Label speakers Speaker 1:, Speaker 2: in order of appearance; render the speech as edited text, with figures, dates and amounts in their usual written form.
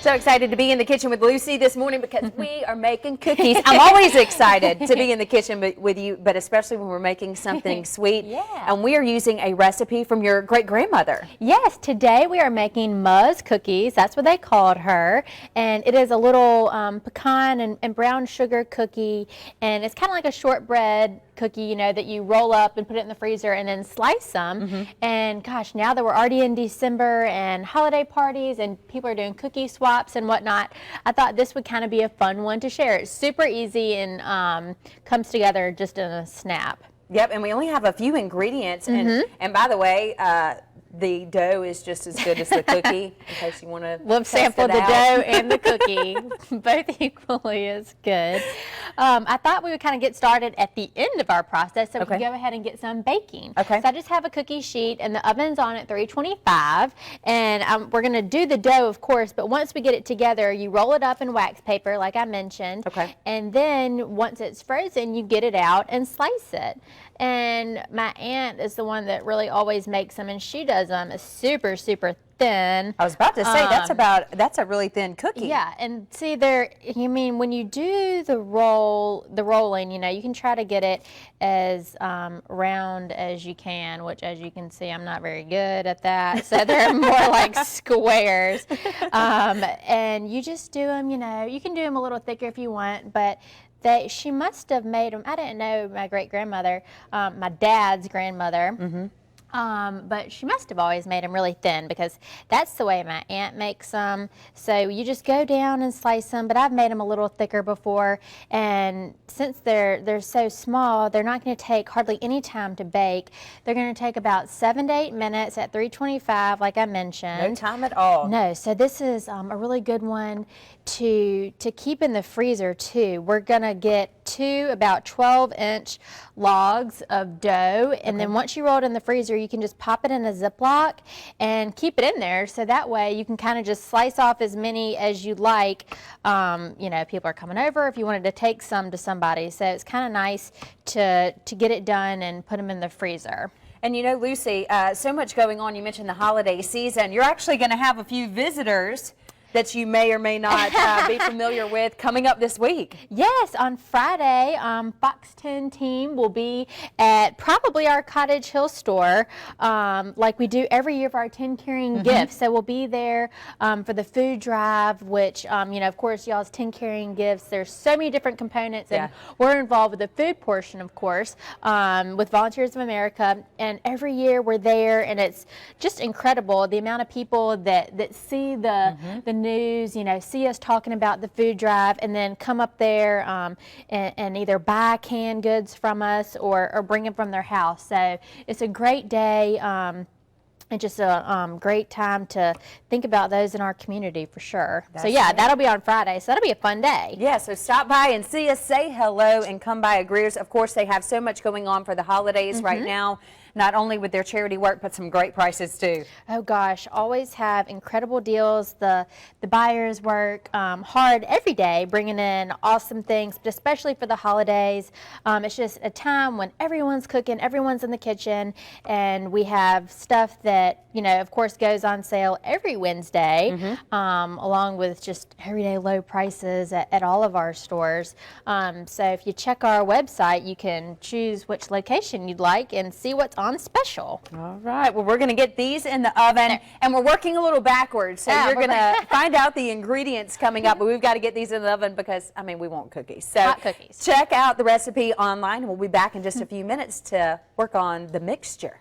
Speaker 1: So excited to be in the kitchen with Lucy this morning because we are making cookies. I'm always excited to be in the kitchen with you, but especially when we're making something sweet.
Speaker 2: Yeah.
Speaker 1: And we are using a recipe from your great-grandmother.
Speaker 2: Yes, today we are making Muzz cookies. That's what they called her. And it is a little pecan and brown sugar cookie. And it's kind of like a shortbread cookie, you know, that you roll up and put it in the freezer and then slice them. And gosh, now that we're already in December and holiday parties and people are doing cookie swaps and whatnot, I thought this would kind of be a fun one to share. It's super easy and comes together just in a snap.
Speaker 1: Yep, and we only have a few ingredients. And by the way, the dough is just as good as the cookie, in case you want to
Speaker 2: We'll sample the dough and the cookie, both equally as good. I thought we would kind of get started at the end of our process, so we can go ahead and get some baking.
Speaker 1: Okay.
Speaker 2: So I just have a cookie sheet, and the oven's on at 325, and we're going to do the dough, of course, but once we get it together, you roll it up in wax paper, like I mentioned, and then once it's frozen, you get it out and slice it. And my aunt is the one that really always makes them, and she does them super, super thin.
Speaker 1: I was about to say, that's a really thin cookie.
Speaker 2: Yeah, and see when you do the rolling, you know, you can try to get it as round as you can, which as you can see, I'm not very good at that. So they're more like squares. And you just do them, you know, you can do them a little thicker if you want, but she must have made them. I didn't know my great-grandmother, my dad's grandmother, but she must have always made them really thin because that's the way my aunt makes them. So you just go down and slice them, but I've made them a little thicker before, and since they're so small, they're not going to take hardly any time to bake. They're going to take about 7 to 8 minutes at 325, like I mentioned.
Speaker 1: No time at all.
Speaker 2: No, so this is a really good one to keep in the freezer too. We're going to get 2 about 12-inch logs of dough, and then once you roll it in the freezer, you can just pop it in a Ziploc and keep it in there, so that way you can kind of just slice off as many as you like. You know, people are coming over if you wanted to take some to somebody, so it's kind of nice to get it done and put them in the freezer.
Speaker 1: And you know, Lucy, so much going on. You mentioned the holiday season. You're actually going to have a few visitors that you may or may not be familiar with coming up this week. Yes,
Speaker 2: on Friday, Fox 10 team will be at probably our Cottage Hill store, like we do every year for our 10 carrying gifts. So we'll be there for the food drive, which, you know, of course, y'all's 10 carrying gifts. There's so many different components, and we're involved with the food portion, of course, with Volunteers of America. And every year we're there, and it's just incredible the amount of people that see the news, you know, see us talking about the food drive, and then come up there and either buy canned goods from us or bring them from their house. So it's a great day and just a great time to think about those in our community for sure. So yeah, that'll be on Friday, so that'll be a fun day.
Speaker 1: Yeah, so stop by and see us, say hello, and come by a Greer's. Of course, they have so much going on for the holidays right now, not only with their charity work, but some great prices too.
Speaker 2: Oh gosh, always have incredible deals. The buyers work hard every day, bringing in awesome things, but especially for the holidays. It's just a time when everyone's cooking, everyone's in the kitchen, and we have stuff that, you know, of course, goes on sale every Wednesday, along with just everyday low prices at all of our stores. So if you check our website, you can choose which location you'd like and see what's on special.
Speaker 1: All right, well, we're going to get these in the oven, and we're working a little backwards, so you're going to find out the ingredients coming up, but we've got to get these in the oven because, I mean, we want cookies. So
Speaker 2: hot cookies.
Speaker 1: Check out the recipe online, and we'll be back in just a few minutes to work on the mixture.